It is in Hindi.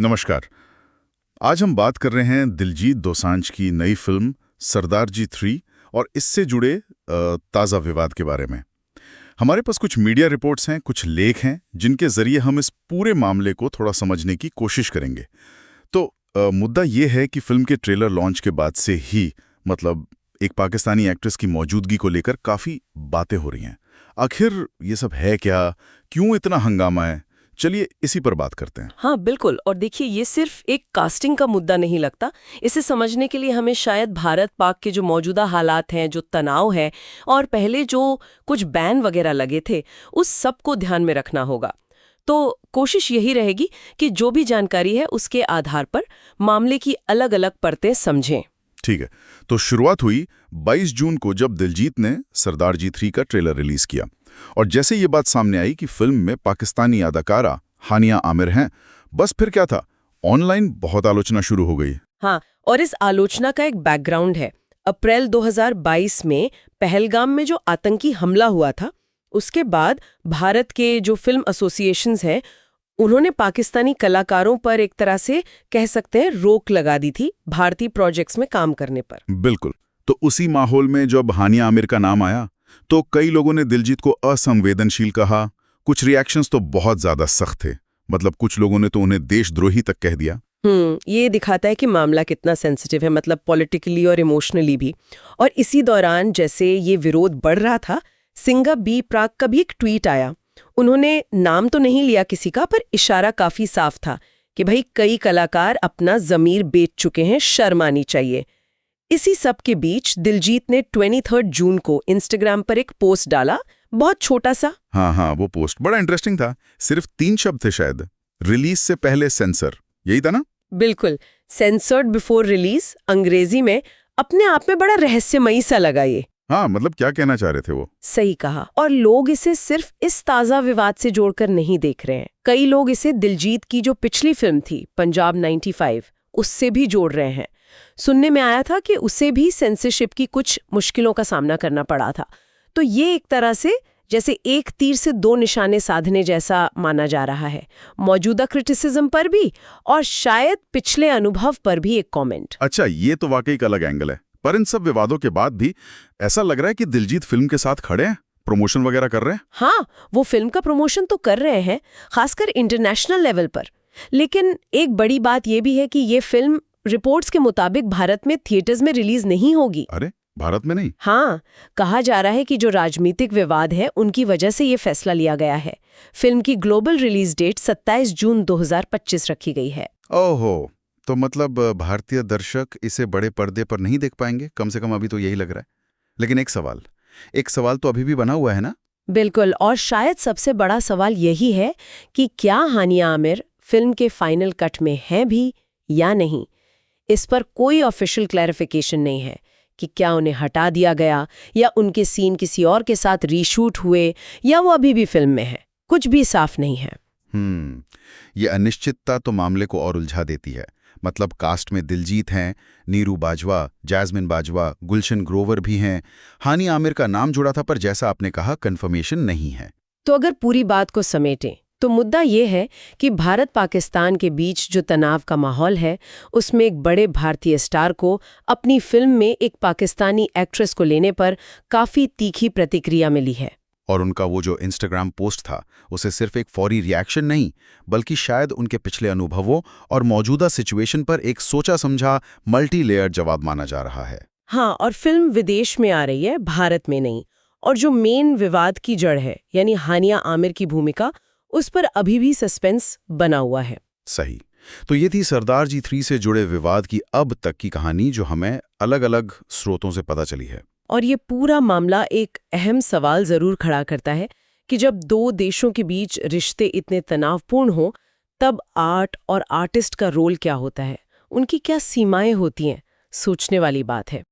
नमस्कार। आज हम बात कर रहे हैं दिलजीत दोसांझ की नई फिल्म सरदार जी 3 और इससे जुड़े ताज़ा विवाद के बारे में। हमारे पास कुछ मीडिया रिपोर्ट्स हैं, कुछ लेख हैं जिनके जरिए हम इस पूरे मामले को थोड़ा समझने की कोशिश करेंगे। तो मुद्दा ये है कि फिल्म के ट्रेलर लॉन्च के बाद से ही मतलब एक पाकिस्तानी एक्ट्रेस की मौजूदगी को लेकर काफ़ी बातें हो रही हैं। आखिर ये सब है क्या? क्यों इतना हंगामा है? चलिए इसी पर बात करते हैं। हाँ बिल्कुल। और देखिए, ये सिर्फ एक कास्टिंग का मुद्दा नहीं लगता। इसे समझने के लिए हमें शायद भारत पाक के जो मौजूदा हालात हैं, जो तनाव है और पहले जो कुछ बैन वगैरह लगे थे, उस सब को ध्यान में रखना होगा। तो कोशिश यही रहेगी कि जो भी जानकारी है उसके आधार पर मामले की अलग अलग परतें समझें। ठीक है, तो शुरुआत हुई 22 जून को जब दिलजीत ने सरदार जी 3 का ट्रेलर रिलीज किया। और जैसे ये बात सामने आई कि फिल्म में पाकिस्तानी अदाकारा हानिया आमिर हैं, बस फिर क्या था, ऑनलाइन बहुत आलोचना शुरू हो गई। हाँ, और इस आलोचना का एक बैकग्राउंड है। अप्रैल 2022 में पहलगाम में जो आतंकी हमला हुआ था, उसके बाद भारत के जो फिल्म एसोसिएशंस हैं, उन्होंने पाकिस्तानी कलाकारों पर एक तरह से कह सकते हैं रोक लगा दी थी भारतीय प्रोजेक्ट्स में काम करने पर। बिल्कुल। तो उसी माहौल में जब हानिया आमिर का नाम आया तो कई लोगों ने दिलजीत को असंवेदनशील कहा। कुछ रिएक्शंस तो बहुत ज्यादा सख्त थे, मतलब कुछ लोगों ने तो उन्हें देशद्रोही तक कह दिया। ये दिखाता है कि मामला कितना सेंसिटिव है, मतलब पॉलिटिकली और इमोशनली भी। और इसी दौरान जैसे ये विरोध बढ़ रहा था, सिंगा बी प्राक का भी एक ट्वीट आया। उन्होंने नाम तो नहीं लिया किसी का, पर इशारा काफी साफ था कि भाई कई कलाकार अपना जमीर बेच चुके हैं, शर्म आनी चाहिए। इसी सब के बीच दिलजीत ने 23 जून को इंस्टाग्राम पर एक पोस्ट डाला, बहुत छोटा सा। हाँ, वो पोस्ट बड़ा इंटरेस्टिंग था। सिर्फ 3 शब्द थे शायद, रिलीज से पहले सेंसर, यही था ना? बिल्कुल, सेंसर्ड बिफोर रिलीज, अंग्रेजी में। अपने आप में बड़ा रहस्यमयी सा लगा ये। हाँ, मतलब क्या कहना चाह रहे थे वो? सही कहा। और लोग इसे सिर्फ इस ताज़ा विवाद से जोड़कर नहीं देख रहे हैं। कई लोग इसे दिलजीत की जो पिछली फिल्म थी पंजाब 95, उससे भी जोड़ रहे हैं। सुनने में आया था कि उसे भी सेंसरशिप की कुछ मुश्किलों का सामना करना पड़ा था। तो ये एक तरह से जैसे एक तीर से 2 निशाने साधने जैसा माना जा रहा है, मौजूदा क्रिटिसिज्म पर भी और शायद पिछले अनुभव पर भी एक कमेंट। अच्छा, ये तो वाकई एक अलग एंगल है। पर इन सब विवादों के बाद भी ऐसा लग रहा है कि दिलजीत फिल्म के साथ खड़े हैं, प्रमोशन वगैरह कर रहे हैं। हाँ, वो फिल्म का प्रमोशन तो कर रहे हैं, खासकर इंटरनेशनल लेवल पर। लेकिन एक बड़ी बात यह भी है कि ये फिल्म रिपोर्ट्स के मुताबिक भारत में थिएटर्स में रिलीज नहीं होगी। अरे, भारत में नहीं? हाँ, कहा जा रहा है कि जो राजनीतिक विवाद है उनकी वजह से ये फैसला लिया गया है। फिल्म की ग्लोबल रिलीज डेट 27 जून 2025 रखी गई है। ओहो, तो मतलब भारतीय दर्शक इसे बड़े पर्दे पर नहीं देख पाएंगे, कम से कम अभी तो यही लग रहा है। लेकिन एक सवाल तो अभी भी बना हुआ है ना? बिल्कुल, और शायद सबसे बड़ा सवाल यही है कि क्या हानिया आमिर फिल्म के फाइनल कट में हैं भी या नहीं। इस पर कोई ऑफिशियल क्लैरिफिकेशन नहीं है कि क्या उन्हें हटा दिया गया या उनके सीन किसी और के साथ रीशूट हुए या वो अभी भी फिल्म में है। कुछ भी साफ नहीं है। ये अनिश्चितता तो मामले को और उलझा देती है। मतलब कास्ट में दिलजीत हैं, नीरू बाजवा, जैस्मिन बाजवा, गुलशन ग्रोवर भी हैं। हानिया आमिर का नाम जुड़ा था, पर जैसा आपने कहा कंफर्मेशन नहीं है। तो अगर पूरी बात को समेटें तो मुद्दा ये है कि भारत पाकिस्तान के बीच जो तनाव का माहौल है, उसमें एक बड़े भारतीय स्टार को अपनी फिल्म में एक पाकिस्तानी एक्ट्रेस को लेने पर काफी तीखी प्रतिक्रिया मिली है। और उनका वो जो इंस्टाग्राम पोस्ट था, उसे सिर्फ एक फौरी रिएक्शन नहीं, बल्कि शायद उनके पिछले अनुभवों और मौजूदा सिचुएशन पर एक सोचा समझा मल्टी लेयर जवाब माना जा रहा है। हाँ, और फिल्म विदेश में आ रही है, भारत में नहीं। और जो मेन विवाद की जड़ है, यानी हानिया आमिर की भूमिका, उस पर अभी भी सस्पेंस बना हुआ है। सही। तो ये थी सरदार जी 3 से जुड़े विवाद की अब तक की कहानी, जो हमें अलग अलग स्रोतों से पता चली है। और ये पूरा मामला एक अहम सवाल जरूर खड़ा करता है कि जब 2 देशों के बीच रिश्ते इतने तनावपूर्ण हों, तब आर्ट और आर्टिस्ट का रोल क्या होता है, उनकी क्या सीमाएं होती हैं। सोचने वाली बात है।